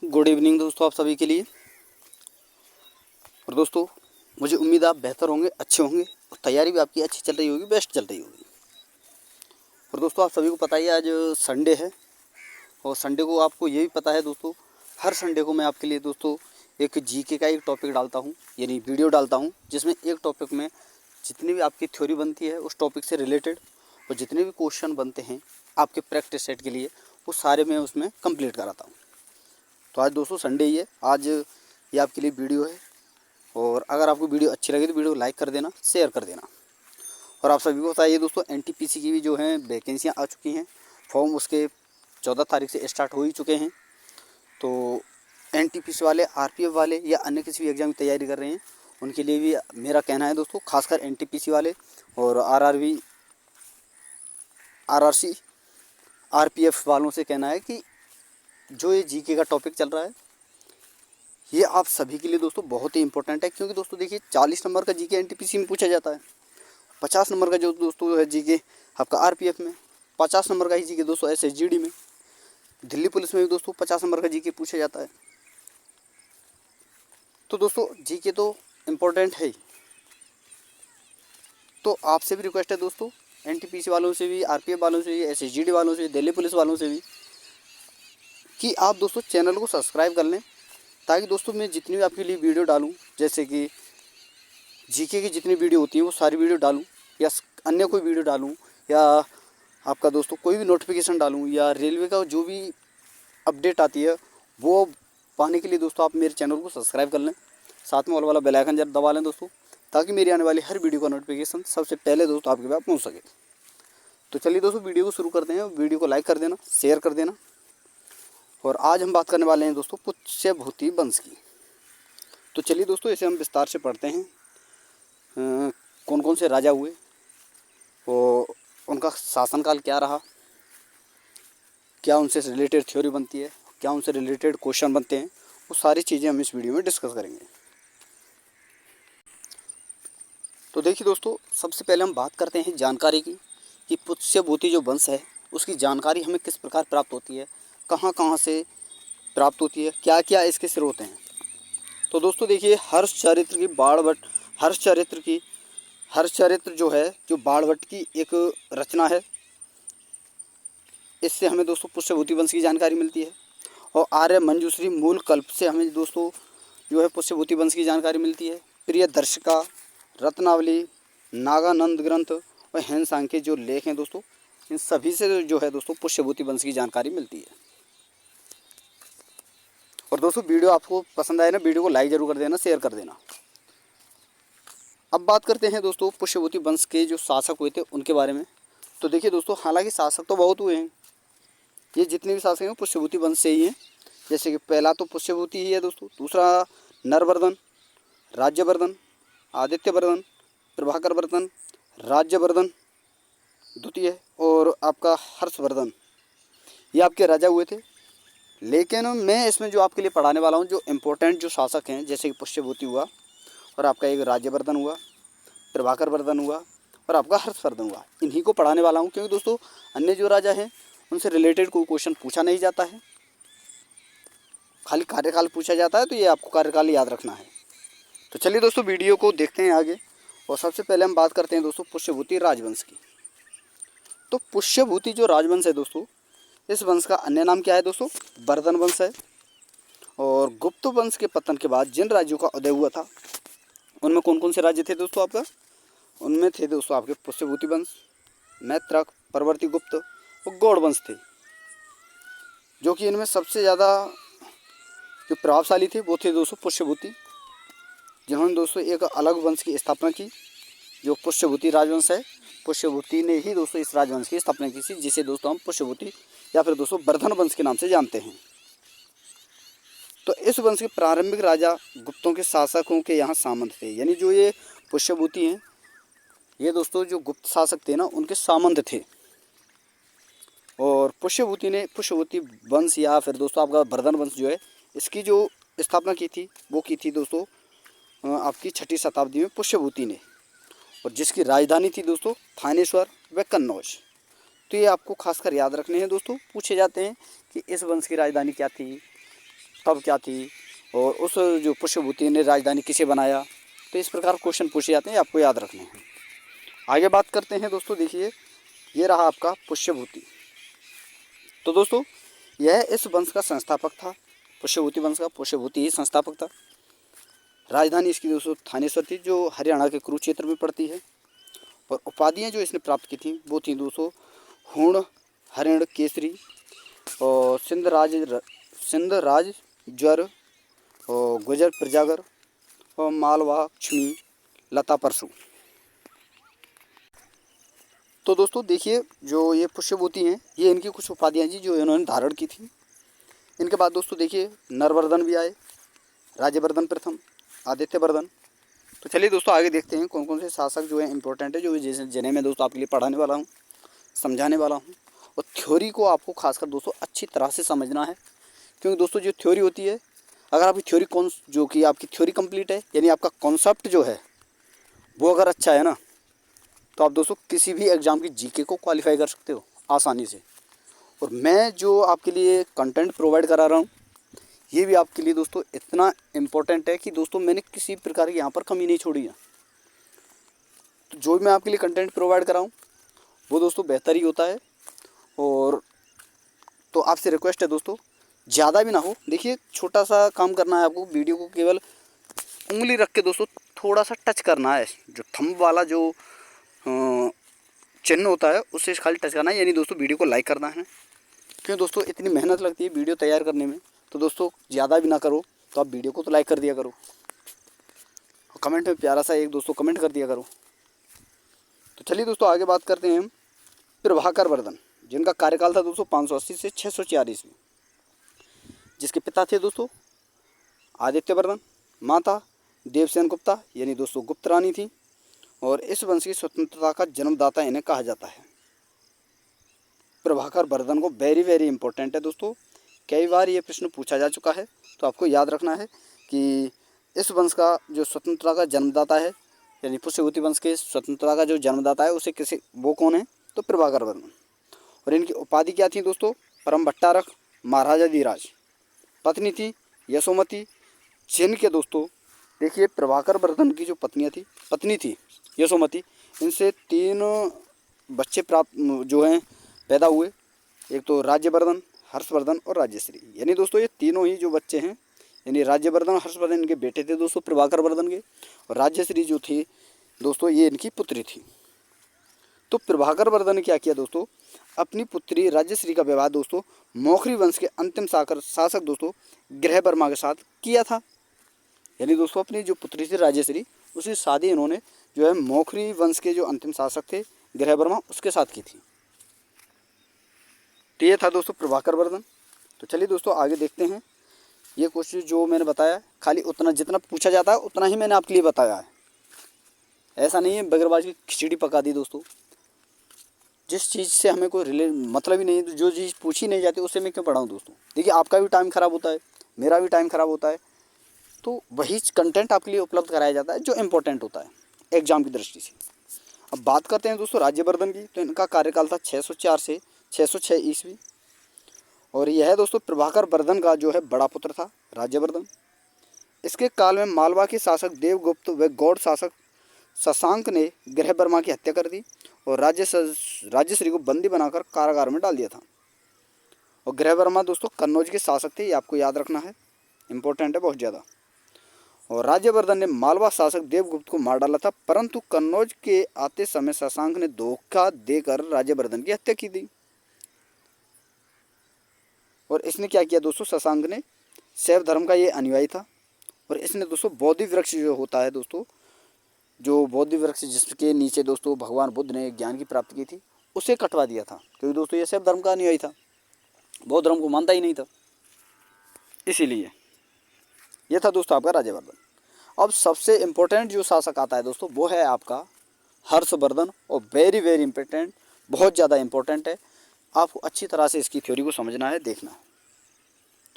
Good evening दोस्तों आप सभी के लिए। और दोस्तों मुझे उम्मीद आप बेहतर होंगे, अच्छे होंगे और तैयारी भी आपकी अच्छी चल रही होगी, बेस्ट चल रही होगी। और दोस्तों आप सभी को पता ही है आज संडे है और संडे को आपको ये भी पता है दोस्तों, हर संडे को मैं आपके लिए दोस्तों एक जीके का एक टॉपिक डालता हूँ, यानी वीडियो डालता हूँ, जिसमें एक टॉपिक में जितनी भी आपकी थ्योरी बनती है उस टॉपिक से रिलेटेड और जितने भी क्वेश्चन बनते हैं आपके प्रैक्टिस सेट के लिए वो सारे मैं उसमें कंप्लीट कराता हूँ। तो आज दोस्तों संडे ही है, आज ये आपके लिए वीडियो है। और अगर आपको वीडियो अच्छी लगे तो वीडियो को लाइक कर देना, शेयर कर देना। और आप सभी को बताइए दोस्तों, एनटीपीसी की भी जो हैं वैकेंसियाँ आ चुकी हैं, फॉर्म उसके 14 तारीख से स्टार्ट हो ही चुके हैं। तो एनटीपीसी वाले, आरपीएफ वाले या अन्य किसी भी एग्ज़ाम की तैयारी कर रहे हैं उनके लिए भी मेरा कहना है दोस्तों, खासकर एनटीपीसी वाले और आरआरबी, आरआरसी, आरपीएफ वालों से कहना है कि जो ये जीके का टॉपिक चल रहा है ये आप सभी के लिए दोस्तों बहुत ही इंपॉर्टेंट है। क्योंकि दोस्तों देखिए 40 नंबर का जीके एनटीपीसी में पूछा जाता है, 50 नंबर का जो दोस्तों है जीके आपका आरपीएफ में, 50 नंबर का ही जीके दोस्तों एसएसजीडी में, दिल्ली पुलिस में भी दोस्तों 50 नंबर का जीके पूछा जाता है। तो दोस्तों जीके तो इम्पोर्टेंट है ही। तो आपसे भी रिक्वेस्ट है दोस्तों, एनटीपीसी वालों से भी, आरपीएफ वालों से भी, एसएसजीडी वालों से भी, दिल्ली पुलिस वालों से भी, कि आप दोस्तों चैनल को सब्सक्राइब कर लें, ताकि दोस्तों मैं जितनी भी आपके लिए वीडियो डालूं, जैसे कि जीके की जितनी वीडियो होती हैं वो सारी वीडियो डालूं, या अन्य कोई वीडियो डालूं, या आपका दोस्तों कोई भी नोटिफिकेशन डालूं, या रेलवे का जो भी अपडेट आती है वो पाने के लिए दोस्तों आप मेरे चैनल को सब्सक्राइब कर लें, साथ में ऑल वाला बेल आइकन जरूर दबा लें दोस्तों, ताकि मेरी आने वाली हर वीडियो का नोटिफिकेशन सबसे पहले दोस्तों आपके पास पहुँच सके। तो चलिए दोस्तों वीडियो को शुरू करते हैं। वीडियो को लाइक कर देना, शेयर कर देना। और आज हम बात करने वाले हैं दोस्तों पुष्यभूति वंश की। तो चलिए दोस्तों इसे हम विस्तार से पढ़ते हैं। कौन कौन से राजा हुए और उनका शासनकाल क्या रहा, क्या उनसे रिलेटेड थ्योरी बनती है, क्या उनसे रिलेटेड क्वेश्चन बनते हैं, वो सारी चीज़ें हम इस वीडियो में डिस्कस करेंगे। तो देखिए दोस्तों, सबसे पहले हम बात करते हैं जानकारी की, कि पुष्यभूति जो वंश है उसकी जानकारी हमें किस प्रकार प्राप्त होती है, कहाँ कहाँ से प्राप्त होती है, क्या क्या इसके स्रोत हैं। तो दोस्तों देखिए, हर्ष चरित्र जो है, जो बाणभट्ट की एक रचना है, इससे हमें दोस्तों पुष्यभूति वंश की जानकारी मिलती है। और आर्य मंजूश्री मूल कल्प से हमें दोस्तों जो है पुष्यभूति वंश की जानकारी मिलती है। प्रियदर्शिका, रत्नावली, नागानंद ग्रंथ और हैन सांख्य जो लेख हैं दोस्तों, इन सभी से जो है दोस्तों पुष्यभूति वंश की जानकारी मिलती है। और दोस्तों वीडियो आपको पसंद आए ना, वीडियो को लाइक जरूर कर देना, शेयर कर देना। अब बात करते हैं दोस्तों पुष्यभूति वंश के जो शासक हुए थे उनके बारे में। तो देखिए दोस्तों, हालांकि शासक तो बहुत हुए हैं, ये जितने भी शासक हैं पुष्यभूति वंश से ही हैं। जैसे कि पहला तो पुष्यभूति ही है दोस्तों, दूसरा नरवर्धन, राज्यवर्धन, आदित्यवर्धन, प्रभाकरवर्धन, राज्यवर्धन द्वितीय और आपका हर्षवर्धन, ये आपके राजा हुए थे। लेकिन मैं इसमें जो आपके लिए पढ़ाने वाला हूँ, जो इम्पोर्टेंट जो शासक हैं, जैसे कि पुष्यभूति हुआ और आपका एक राज्यवर्धन हुआ, प्रभाकरवर्धन हुआ और आपका हर्षवर्धन हुआ, इन्हीं को पढ़ाने वाला हूँ। क्योंकि दोस्तों अन्य जो राजा हैं उनसे रिलेटेड कोई क्वेश्चन पूछा नहीं जाता है, खाली कार्यकाल पूछा जाता है, तो ये आपको कार्यकाल याद रखना है। तो चलिए दोस्तों वीडियो को देखते हैं आगे। और सबसे पहले हम बात करते हैं दोस्तों पुष्यभूति राजवंश की। तो पुष्यभूति जो राजवंश है दोस्तों, इस वंश का अन्य नाम क्या है दोस्तों, वर्धन वंश है। और गुप्त वंश के पतन के बाद जिन राज्यों का उदय हुआ था उनमें कौन कौन से राज्य थे दोस्तों आपका, उनमें थे दोस्तों आपके पुष्यभूति वंश, मैत्रक, परवर्ती गुप्त और गौड़ वंश थे। जो कि इनमें सबसे ज़्यादा जो प्रभावशाली थे वो थे दोस्तों पुष्यभूति, जिन्होंने दोस्तों एक अलग वंश की स्थापना की, जो पुष्यभूति राजवंश है। पुष्यभूति ने ही दोस्तों इस राजवंश की स्थापना की थी, जिसे दोस्तों हम पुष्यभूति या फिर दोस्तों वर्धन वंश के नाम से जानते हैं। तो इस वंश के प्रारंभिक राजा गुप्तों के शासकों के यहाँ सामंत थे, यानी जो ये पुष्यभूति हैं ये दोस्तों जो गुप्त शासक थे ना, उनके सामंत थे। और पुष्यभूति ने पुष्यभूति वंश या फिर दोस्तों आपका वर्धन वंश जो है, इसकी जो स्थापना की थी वो की थी दोस्तों आपकी 6ठी शताब्दी में पुष्यभूति ने, और जिसकी राजधानी थी दोस्तों थानेश्वर व कन्नौज। तो ये आपको खासकर याद रखने हैं दोस्तों, पूछे जाते हैं कि इस वंश की राजधानी क्या थी, तब क्या थी, और उस जो पुष्यभूति ने राजधानी किसे बनाया। तो इस प्रकार क्वेश्चन पूछे जाते हैं, आपको याद रखने हैं। आगे बात करते हैं दोस्तों, देखिए ये रहा आपका पुष्यभूति। तो दोस्तों यह इस वंश का संस्थापक था, पुष्यभूति वंश का पुष्यभूति ही संस्थापक था। राजधानी इसकी दोस्तों थानेश्वर थी, जो हरियाणा के कुरुक्षेत्र में पड़ती है। और उपाधियाँ जो इसने प्राप्त की थी वो थी दोस्तों हुण, हरिण केसरी, और सिंध राज ज्वर, और गुजर प्रजागर, और मालवा लक्ष्मी, लता परशु। तो दोस्तों देखिए जो ये पुष्यभूति हैं, ये इनकी कुछ उपाधियाँ जी जो इन्होंने धारण की थी। इनके बाद दोस्तों देखिए नरवर्धन भी आए, राज्यवर्धन प्रथम, आदित्यवर्धन। तो चलिए दोस्तों आगे देखते हैं कौन कौन से शासक जो है इंपॉर्टेंट है, जो जिन्हें मैं दोस्तों आपके लिए पढ़ाने वाला हूँ, समझाने वाला हूँ। और थ्योरी को आपको खासकर दोस्तों अच्छी तरह से समझना है, क्योंकि दोस्तों जो थ्योरी होती है, अगर आपकी थ्योरी जो कि आपकी थ्योरी कंप्लीट है, यानी आपका कॉन्सेप्ट जो है वो अगर अच्छा है ना, तो आप दोस्तों किसी भी एग्ज़ाम की जीके को क्वालिफाई कर सकते हो आसानी से। और मैं जो आपके लिए कंटेंट प्रोवाइड करा रहा हूँ, ये भी आपके लिए दोस्तों इतना इम्पोर्टेंट है कि दोस्तों मैंने किसी प्रकार की यहाँ पर कमी नहीं छोड़ी है। तो जो भी मैं आपके लिए कंटेंट प्रोवाइड कराऊँ वो दोस्तों बेहतर ही होता है। और तो आपसे रिक्वेस्ट है दोस्तों, ज़्यादा भी ना हो, देखिए छोटा सा काम करना है आपको, वीडियो को केवल उंगली रख के दोस्तों थोड़ा सा टच करना है, जो थंब वाला जो चिन्ह होता है उससे खाली टच करना है, यानी दोस्तों वीडियो को लाइक करना है। क्यों दोस्तों इतनी मेहनत लगती है वीडियो तैयार करने में, तो दोस्तों ज़्यादा भी ना करो, तो आप वीडियो को तो लाइक कर दिया करो, और कमेंट में प्यारा सा एक दोस्तों कमेंट कर दिया करो। तो चलिए दोस्तों आगे बात करते हैं हम प्रभाकर वर्धन, जिनका कार्यकाल था दोस्तों 580 से 604 ईस्वी, जिसके पिता थे दोस्तों आदित्यवर्धन, माता देवसेन गुप्ता यानी दोस्तों गुप्त रानी थी, और इस वंश की स्वतंत्रता का जन्मदाता इन्हें कहा जाता है। प्रभाकर वर्धन को वेरी वेरी इंपॉर्टेंट है दोस्तों, कई बार ये प्रश्न पूछा जा चुका है, तो आपको याद रखना है कि इस वंश का जो स्वतंत्रता का जन्मदाता है, यानी पुष्यभूति वंश के स्वतंत्रता का जो जन्मदाता है उसे किसी वो कौन है, तो प्रभाकर वर्धन। और इनकी उपाधि क्या थी दोस्तों, परम भट्टारक, महाराजा धीराज। पत्नी थी यशोमती, जिनके दोस्तों देखिए प्रभाकर वर्धन की जो पत्नी थी यशोमती, इनसे 3 बच्चे प्राप्त जो हैं पैदा हुए। एक तो राज्यवर्धन, हर्षवर्धन और राजश्री, यानी दोस्तों ये तीनों ही जो बच्चे हैं, यानी राज्यवर्धन, हर्षवर्धन इनके बेटे थे दोस्तों प्रभाकर वर्धन के, और राजश्री जो थी दोस्तों ये इनकी पुत्री थी। तो प्रभाकर वर्धन ने क्या किया दोस्तों, अपनी पुत्री राजश्री का विवाह दोस्तों मौखरी वंश के अंतिम शासक दोस्तों ग्रहवर्मा के साथ किया था। यानी दोस्तों अपनी जो पुत्री थी राजश्री, उसकी शादी इन्होंने जो है मौखरी वंश के जो अंतिम शासक थे ग्रहवर्मा, उसके साथ की थी। तो ये था दोस्तों प्रभाकर वर्धन। तो चलिए दोस्तों आगे देखते हैं। ये क्वेश्चन जो मैंने बताया खाली उतना जितना पूछा जाता है उतना ही मैंने आपके लिए बताया है, ऐसा नहीं है बगरबाज की खिचड़ी पका दी दोस्तों। जिस चीज़ से हमें कोई मतलब ही नहीं, जो चीज़ पूछी नहीं जाती उससे मैं क्यों पढ़ाऊँ दोस्तों। देखिए आपका भी टाइम ख़राब होता है, मेरा भी टाइम ख़राब होता है, तो वही कंटेंट आपके लिए उपलब्ध कराया जाता है जो इम्पोर्टेंट होता है एग्जाम की दृष्टि से। अब बात करते हैं दोस्तों राज्यवर्धन की। तो इनका कार्यकाल था 604 से 606 ईस्वी, और यह दोस्तों प्रभाकर वर्धन का जो है बड़ा पुत्र था राज्यवर्धन। इसके काल में मालवा के शासक देवगुप्त व गौड़ शासक शशांक ने ग्रहवर्मा की हत्या कर दी, और राजश्री को बंदी बनाकर कारागार में डाल दिया था। और ग्रहवर्मा दोस्तों कन्नौज के शासक थे, ये आपको याद रखना है, इंपॉर्टेंट है बहुत ज़्यादा। और राज्यवर्धन ने मालवा शासक देवगुप्त को मार डाला था, परंतु कन्नौज के आते समय शशांक ने धोखा देकर राज्यवर्धन की हत्या की थी। और इसने क्या किया दोस्तों, शशांक ने शैव धर्म का ये अनुयायी था, और इसने दोस्तों बोधि वृक्ष जो होता है दोस्तों, जो बोधि वृक्ष जिसके नीचे दोस्तों भगवान बुद्ध ने ज्ञान की प्राप्ति की थी, उसे कटवा दिया था, क्योंकि दोस्तों ये शैव धर्म का अनुयायी था, बौद्ध धर्म को मानता ही नहीं था, इसीलिए ये था दोस्तों आपका राज्यवर्धन। अब सबसे इम्पोर्टेंट जो शासक आता है दोस्तों वो है आपका हर्षवर्धन, और वेरी वेरी इंपॉर्टेंट, बहुत ज़्यादा इंपॉर्टेंट है, आपको अच्छी तरह से इसकी थ्योरी को समझना है, देखना है।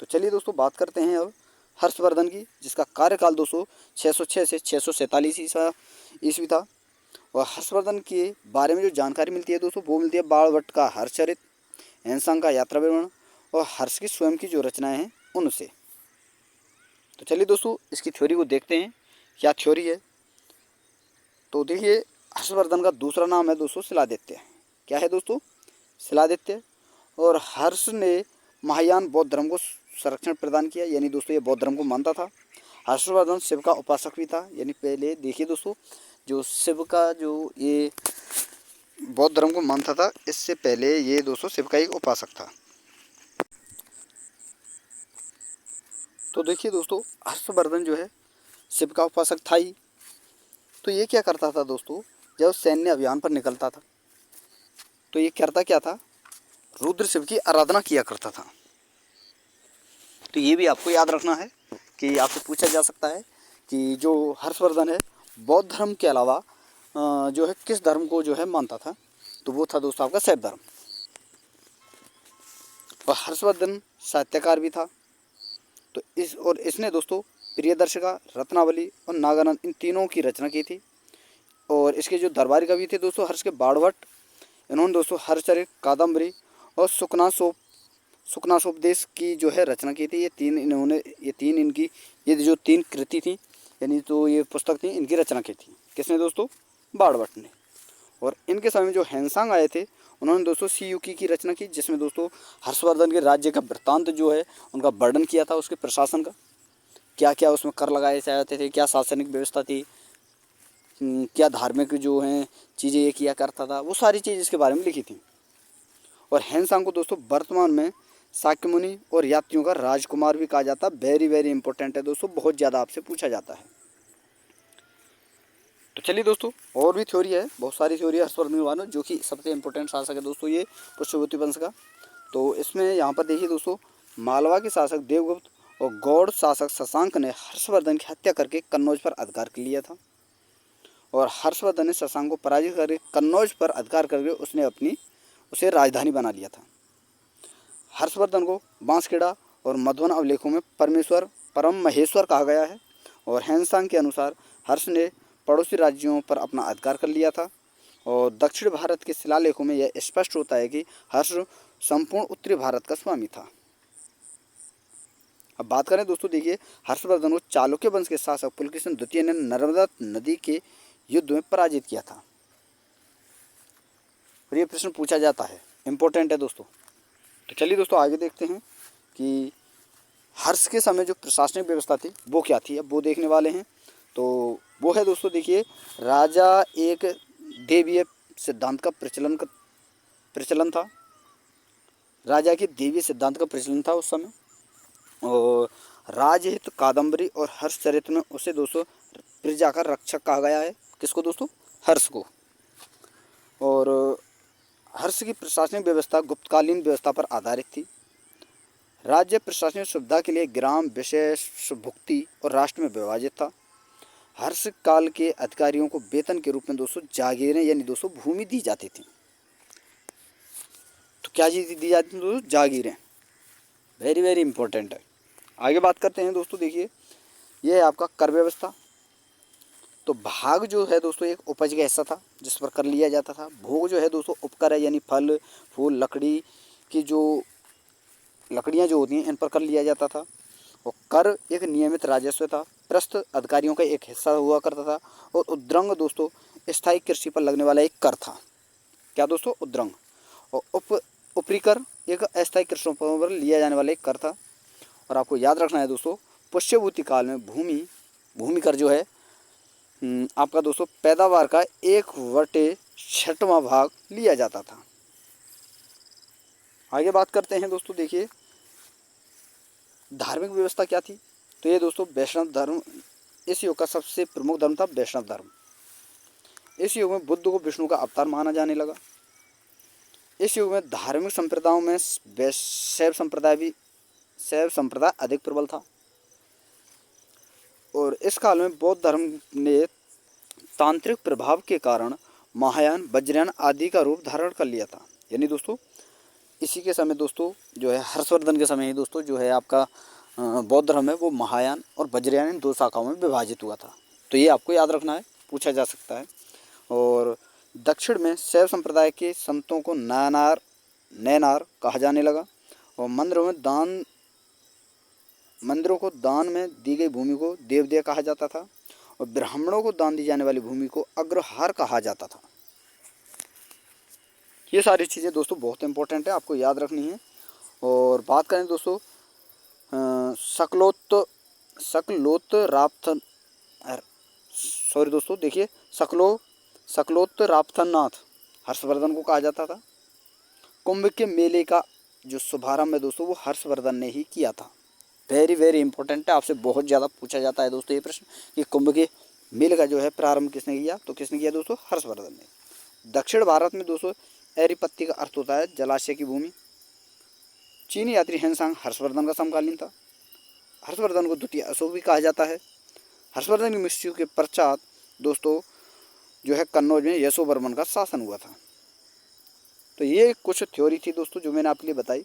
तो चलिए दोस्तों बात करते हैं अब हर्षवर्धन की, जिसका कार्यकाल दोस्तों 606 से 647 ईस्वी था। और हर्षवर्धन के बारे में जो जानकारी मिलती है दोस्तों वो मिलती है बाणभट्ट का हर्षचरित, एनसांग का यात्रा विवरण, और हर्ष की स्वयं की जो रचनाएं हैं उनसे। तो चलिए दोस्तों इसकी थ्योरी को देखते हैं, क्या थ्योरी है। तो देखिए हर्षवर्धन का दूसरा नाम है दोस्तों शिलादित्य। क्या है दोस्तों? शिलादित्य। और हर्ष ने महायान बौद्ध धर्म को संरक्षण प्रदान किया, यानी दोस्तों ये बौद्ध धर्म को मानता था। हर्षवर्धन शिव का उपासक भी था, यानी पहले देखिए दोस्तों जो शिव का जो ये बौद्ध धर्म को मानता था, इससे पहले ये दोस्तों शिव का एक उपासक था। तो देखिए दोस्तों हर्षवर्धन जो है शिव का उपासक था ही। तो ये क्या करता था दोस्तों, जब सैन्य अभियान पर निकलता था तो ये करता क्या था, रुद्र शिव की आराधना किया करता था। तो ये भी आपको याद रखना है कि आपसे पूछा जा सकता है कि जो हर्षवर्धन है बौद्ध धर्म के अलावा जो है किस धर्म को जो है मानता था, तो वो था दोस्तों आपका शैव धर्म। और हर्षवर्धन साहित्यकार भी था। तो इसने दोस्तों प्रियदर्शिका, रत्नावली और नागानंद इन तीनों की रचना की थी। और इसके जो दरबारी कवि थे दोस्तों हर्ष के बाणभट्ट, इन्होंने दोस्तों हर्षचरित, कादम्बरी और सुकनासोपदेश की जो है रचना की थी। ये जो तीन कृति थी, यानी तो ये पुस्तक थी, इनकी रचना की थी। किसने दोस्तों? बाणभट्ट ने। और इनके समय में जो हैंसांग आए थे उन्होंने दोस्तों सीयूकी की रचना की, जिसमें दोस्तों हर्षवर्धन के राज्य का वृत्तांत जो है उनका वर्णन किया था, उसके प्रशासन का, क्या क्या उसमें कर लगाए जाते थे, क्या शासनिक व्यवस्था थी, क्या धार्मिक जो हैं चीज़ें ये किया करता था, वो सारी चीज़ इसके बारे में लिखी थी। और हैंसांग को दोस्तों वर्तमान में शाक्यमुनि और यात्रियों का राजकुमार भी कहा जाता है। वेरी वेरी इंपॉर्टेंट है दोस्तों, बहुत ज़्यादा आपसे पूछा जाता है। तो चलिए दोस्तों और भी थ्योरी है, बहुत सारी थ्योरी है हर्षवर्धन के बारे में, जो कि सबसे इंपॉर्टेंट शासक है दोस्तों ये पुष्यभूति वंश का। तो इसमें यहाँ पर देखिए दोस्तों, मालवा के शासक देवगुप्त और गौड़ शासक शशांक ने हर्षवर्धन की हत्या करके कन्नौज पर अधिकार कर लिया था। और हर्षवर्धन ने शशांक को पराजित करके कन्नौज पर अधिकार करके उसे राजधानी बना लिया था। हर्षवर्धन को बांसखेड़ा और मधुबन अभिलेखों में परम महेश्वर कहा गया है। और हैंसांग के अनुसार हर्ष ने पड़ोसी राज्यों पर अपना अधिकार कर लिया था। और दक्षिण भारत के शिलालेखों में यह स्पष्ट होता है कि हर्ष संपूर्ण उत्तरी भारत का स्वामी था। अब बात करें दोस्तों, देखिए हर्षवर्धन को चालुक्य वंश के शासक पुलकेशिन द्वितीय ने नर्मदा नदी के युद्ध में पराजित किया था। और ये प्रश्न पूछा जाता है, इंपॉर्टेंट है दोस्तों। तो चलिए दोस्तों आगे देखते हैं कि हर्ष के समय जो प्रशासनिक व्यवस्था थी वो क्या थी, अब वो देखने वाले हैं। तो वो है दोस्तों देखिए, राजा एक देवीय सिद्धांत का प्रचलन था। राजा के देवीय सिद्धांत का प्रचलन था उस समय। और राजहित कादम्बरी और हर्षचरित में उसे दोस्तों प्रजा का रक्षक कहा गया है। किसको दोस्तों? हर्ष को। और हर्ष की प्रशासनिक व्यवस्था गुप्तकालीन व्यवस्था पर आधारित थी। राज्य प्रशासनिक सुविधा के लिए ग्राम, विशेष भुक्ति और राष्ट्र में विभाजित था। हर्ष काल के अधिकारियों को वेतन के रूप में दोस्तों जागीरें यानी दोस्तों भूमि दी जाती थी। तो क्या चीज़ दी जाती थी दोस्तों? जागीरें। वेरी वेरी इंपॉर्टेंट है। आगे बात करते हैं दोस्तों, देखिए ये है आपका कर व्यवस्था। तो भाग जो है दोस्तों एक उपज का हिस्सा था जिस पर कर लिया जाता था। भोग जो है दोस्तों उपकर है, यानी फल फूल लकड़ी की जो लकड़ियाँ जो होती हैं इन पर कर लिया जाता था। और कर एक नियमित राजस्व था, प्रस्थ अधिकारियों का एक हिस्सा हुआ करता था। और उद्रंग दोस्तों स्थायी कृषि पर लगने वाला एक कर था। क्या दोस्तों? उद्रंग। और उपरी कर एक अस्थायी कृषि पर लिया जाने वाला एक कर था। और आपको याद रखना है दोस्तों, पुष्यभूति काल में भूमि कर जो है आपका दोस्तों पैदावार का 1/6वां भाग लिया जाता था। आगे बात करते हैं दोस्तों, देखिए धार्मिक व्यवस्था क्या थी। तो ये दोस्तों वैष्णव धर्म इस युग का सबसे प्रमुख धर्म था, वैष्णव धर्म। इस युग में बुद्ध को विष्णु का अवतार माना जाने लगा। इस युग में धार्मिक संप्रदायों में शैव संप्रदाय अधिक प्रबल था। और इस काल में बौद्ध धर्म ने तांत्रिक प्रभाव के कारण महायान, वज्रयान आदि का रूप धारण कर लिया था। यानी दोस्तों इसी के समय दोस्तों जो है हर्षवर्धन के समय ही दोस्तों जो है आपका बौद्ध धर्म है वो महायान और वज्रयान इन 2 शाखाओं में विभाजित हुआ था। तो ये आपको याद रखना है, पूछा जा सकता है। और दक्षिण में शैव संप्रदाय के संतों को नैनार कहा जाने लगा। और मंदिरों में दान मंदिरों को दान में दी गई भूमि को देवदेय कहा जाता था और ब्राह्मणों को दान दी जाने वाली भूमि को अग्रहार कहा जाता था। ये सारी चीज़ें दोस्तों बहुत इंपॉर्टेंट है, आपको याद रखनी है। और बात करें दोस्तों सकलोतराप्तन सॉरी दोस्तों देखिए सकलोतराप्तनाथ हर्षवर्धन को कहा जाता था। कुंभ के मेले का जो शुभारंभ है दोस्तों वो हर्षवर्धन ने ही किया था। वेरी वेरी इंपॉर्टेंट है, आपसे बहुत ज़्यादा पूछा जाता है दोस्तों ये प्रश्न कि कुंभ के मेले का जो है प्रारंभ किसने किया, तो किसने किया दोस्तों, हर्षवर्धन ने। दक्षिण भारत में दोस्तों एरिपत्ती का अर्थ होता है जलाशय की भूमि। चीनी यात्री हेनसांग हर्षवर्धन का समकालीन था। हर्षवर्धन को द्वितीय अशोक भी कहा जाता है। हर्षवर्धन की मृत्यु के पश्चात दोस्तों जो है कन्नौज में यशोवर्मन का शासन हुआ था। तो ये कुछ थ्योरी थी दोस्तों जो मैंने आपके लिए बताई।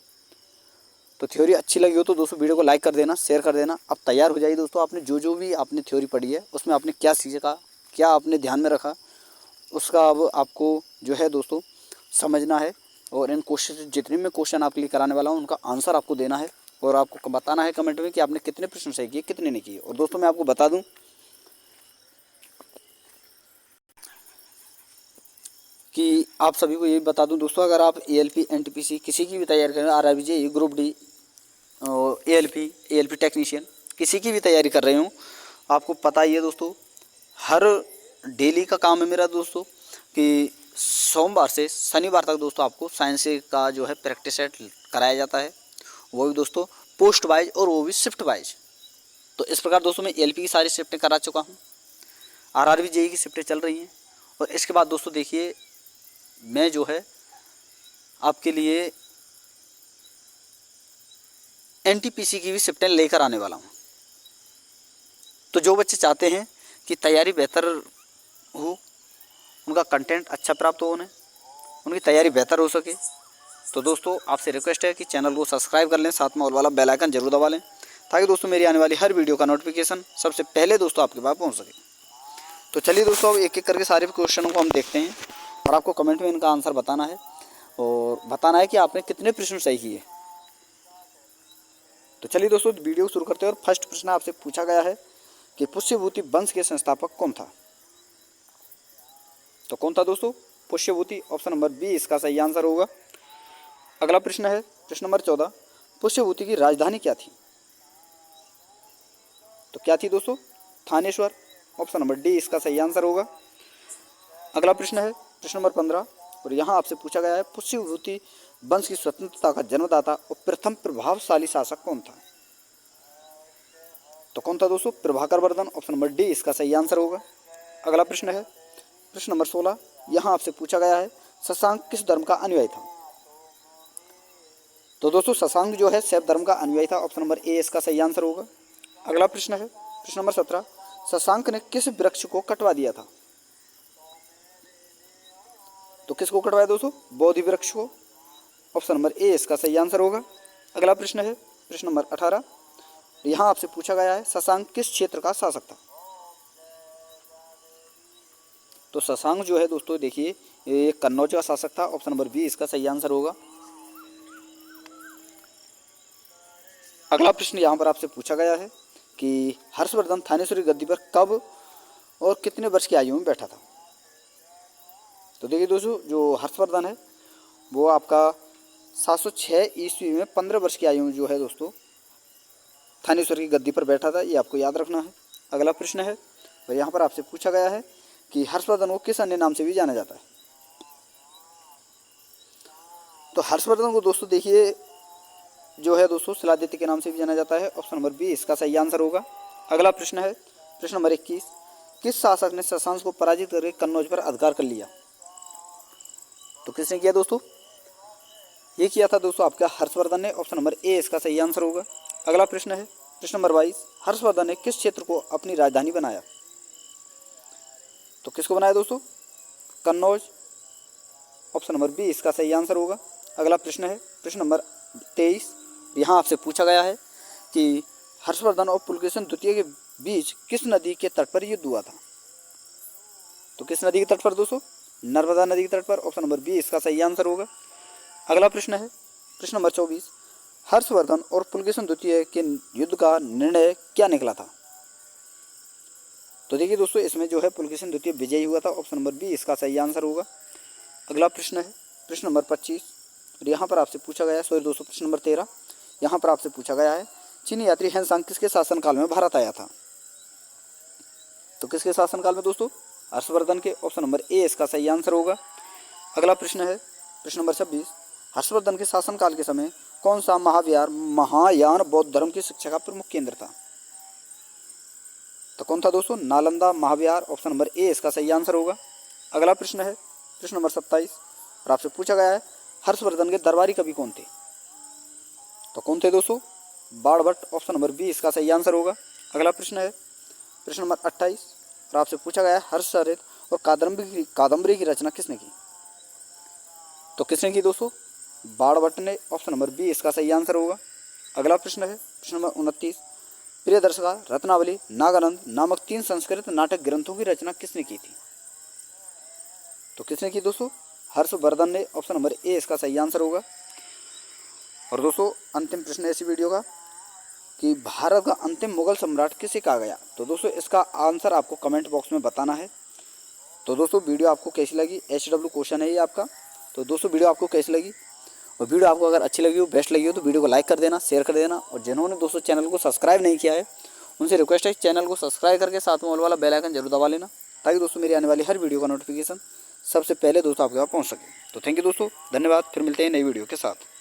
तो थ्योरी अच्छी लगी हो तो दोस्तों वीडियो को लाइक कर देना, शेयर कर देना। अब तैयार हो जाइए दोस्तों, आपने जो भी आपने थ्योरी पढ़ी है उसमें आपने क्या सीखा, क्या आपने ध्यान में रखा, उसका अब आपको जो है दोस्तों समझना है। और इन क्वेश्चन जितने मैं क्वेश्चन आपके लिए कराने वाला हूँ उनका आंसर आपको देना है और आपको बताना है कमेंट में कि आपने कितने प्रश्न सही किए, कितने नहीं किए। और दोस्तों मैं आपको बता दूं कि आप सभी को ये बता दूं दोस्तों, अगर आप ALP NTPC किसी की भी तैयारी कर रहे हैं, RRB JEE ग्रुप D और ALP टेक्नीशियन किसी की भी तैयारी कर रहे हो, आपको पता ही है दोस्तों हर डेली का काम है मेरा दोस्तों कि सोमवार से शनिवार तक दोस्तों आपको साइंस का जो है प्रैक्टिस सेट कराया जाता है, वो भी दोस्तों पोस्ट वाइज और वो भी शिफ्ट वाइज। तो इस प्रकार दोस्तों मैं ALP की सारी शिफ्टें करा चुका हूँ, RRB JEE की शिफ्टें चल रही हैं। और इसके बाद दोस्तों देखिए मैं जो है आपके लिए NTPC की भी शिफ्टें लेकर आने वाला हूँ। तो जो बच्चे चाहते हैं कि तैयारी बेहतर हो, उनका कंटेंट अच्छा प्राप्त हो, उनकी तैयारी बेहतर हो सके, तो दोस्तों आपसे रिक्वेस्ट है कि चैनल को सब्सक्राइब कर लें, साथ में ऑल वाला बेल आइकन जरूर दबा लें ताकि दोस्तों मेरी आने वाली हर वीडियो का नोटिफिकेशन सबसे पहले दोस्तों आपके पास पहुंच सके। तो चलिए दोस्तों अब एक एक करके सारे क्वेश्चनों को हम देखते हैं और आपको कमेंट में इनका आंसर बताना है और बताना है कि आपने कितने प्रश्न सही किए। तो चलिए दोस्तों वीडियो शुरू करते हैं। और फर्स्ट प्रश्न आपसे पूछा गया है कि पुष्यभूति वंश के संस्थापक कौन था। तो कौन था दोस्तों, पुष्यभूति। ऑप्शन नंबर बी इसका सही आंसर होगा। अगला प्रश्न है प्रश्न नंबर 14, पुष्यभूति की राजधानी क्या थी। तो क्या थी दोस्तों, थानेश्वर। ऑप्शन नंबर डी इसका सही आंसर होगा। अगला प्रश्न है प्रश्न नंबर 15 और यहाँ आपसे पूछा गया है पुष्यभूति वंश की स्वतंत्रता का जन्मदाता और प्रथम प्रभावशाली शासक कौन था। तो कौन था दोस्तों, Prabhakar Vardhan. Option number D इसका सही आंसर होगा। अगला प्रश्न है प्रश्न नंबर 16, यहाँ आपसे पूछा गया है शशांक किस धर्म का अनुयायी था। तो दोस्तों शशांक जो है शैव धर्म का अनुयायी था। ऑप्शन नंबर ए इसका सही आंसर होगा। अगला प्रश्न है प्रश्न नंबर 17, शशांक ने किस वृक्ष को कटवा दिया था। तो किसको कटवाया दोस्तों, बोधि वृक्ष को। ऑप्शन नंबर ए इसका सही आंसर होगा। अगला प्रश्न है प्रश्न नंबर 18, यहाँ आपसे पूछा गया है शशांक किस क्षेत्र का शासक था। तो शशांक जो है दोस्तों देखिए ये कन्नौज का शासक था। ऑप्शन नंबर बी इसका सही आंसर होगा। अगला प्रश्न यहाँ पर आपसे पूछा गया है कि हर्षवर्धन थानेश्वरी गद्दी पर कब और कितने वर्ष की आयु में बैठा था। तो देखिए दोस्तों जो हर्षवर्धन है वो आपका 706 ईस्वी में 15 वर्ष की आयु में जो है दोस्तों थानेश्वर की गद्दी पर बैठा था, ये आपको याद रखना है। अगला प्रश्न है और यहाँ पर आपसे पूछा गया है कि हर्षवर्धन को किस अन्य नाम से भी जाना जाता है। तो हर्षवर्धन को दोस्तों देखिए जो है दोस्तों शिलादित्य के नाम से भी जाना जाता है। ऑप्शन नंबर बी इसका सही आंसर होगा। अगला प्रश्न है प्रश्न नंबर 21, किस शासक ने शशांक को पराजित करके कन्नौज पर अधिकार कर लिया। तो किसने किया दोस्तों, ये किया था दोस्तों आपका हर्षवर्धन ने। ऑप्शन नंबर ए इसका सही आंसर होगा। अगला प्रश्न है प्रश्न नंबर 22, हर्षवर्धन ने किस क्षेत्र को अपनी राजधानी बनाया। तो किसको बनाया दोस्तों, कन्नौज। ऑप्शन नंबर बी इसका सही आंसर होगा। अगला प्रश्न है प्रश्न नंबर 23, यहाँ आपसे पूछा गया है कि हर्षवर्धन और पुलकेशिन द्वितीय के बीच किस नदी के तट पर युद्ध हुआ था। तो किस नदी के तट पर दोस्तों, नर्मदा नदी के तट पर। ऑप्शन नंबर बी इसका सही आंसर होगा। अगला प्रश्न है प्रश्न नंबर 24, हर्षवर्धन और पुलकेशिन द्वितीय के युद्ध का निर्णय क्या निकला था? तो देखिए दोस्तों, इसमें जो है पुलकेशिन द्वितीय विजयी हुआ था। ऑप्शन नंबर बी इसका सही आंसर होगा। अगला प्रश्न है प्रश्न नंबर 25, और यहाँ पर आपसे पूछा गया है, सॉरी दोस्तों, प्रश्न नंबर 13, यहाँ पर आपसे पूछा गया है चीनी यात्री हेनसांग किसके शासनकाल में भारत आया था? तो किसके शासनकाल में दोस्तों? हर्षवर्धन के। ऑप्शन नंबर ए इसका सही आंसर होगा। अगला प्रश्न है प्रश्न नंबर 26, हर्षवर्धन के शासनकाल के समय कौन सा महायान बौद्ध धर्म की शिक्षा का प्रमुख केंद्र था? तो कौन था दोस्तों? नालंदा महाविहार। ऑप्शन नंबर ए इसका सही आंसर होगा। अगला प्रश्न है प्रश्न नंबर 27, और आपसे पूछा गया है हर्षवर्धन के दरबारी कवि कौन थे? तो कौन थे दोस्तों? बाणभट्ट। ऑप्शन नंबर बी इसका सही आंसर होगा। अगला प्रश्न है प्रश्न नंबर 28, और आपसे पूछा गया है हर्षचरित और कादम्बरी की रचना किसने की? तो किसने की दोस्तों? बाणभट्ट ने। ऑप्शन नंबर बी इसका सही आंसर होगा। अगला प्रश्न है प्रश्न नंबर 29, प्रियदर्शका, रत्नावली, नागानंद नामक 3 संस्कृत नाटक ग्रंथों की रचना किसने की थी? तो किसने की दोस्तों? हर्षवर्धन ने। ऑप्शन नंबर ए इसका सही आंसर होगा। और दोस्तों अंतिम प्रश्न है इसी वीडियो का कि भारत का अंतिम मुगल सम्राट किसे कहा गया? तो दोस्तों इसका आंसर आपको कमेंट बॉक्स में बताना है। तो दोस्तों वीडियो आपको कैसी लगी? HW क्वेश्चन है ये आपका। तो दोस्तों वीडियो आपको कैसी लगी? और वीडियो आपको अगर अच्छी लगी हो, बेस्ट लगी हो, तो वीडियो को लाइक कर देना, शेयर कर देना। और जिन्होंने दोस्तों चैनल को सब्सक्राइब नहीं किया है उनसे रिक्वेस्ट है चैनल को सब्सक्राइब करके साथ में ऑल वाला बेल आइकन जरूर दबा लेना, ताकि दोस्तों मेरी आने वाली हर वीडियो का नोटिफिकेशन सबसे पहले दोस्तों आपके पास पहुंच सके। तो थैंक यू दोस्तों, धन्यवाद। फिर मिलते हैं नई वीडियो के साथ।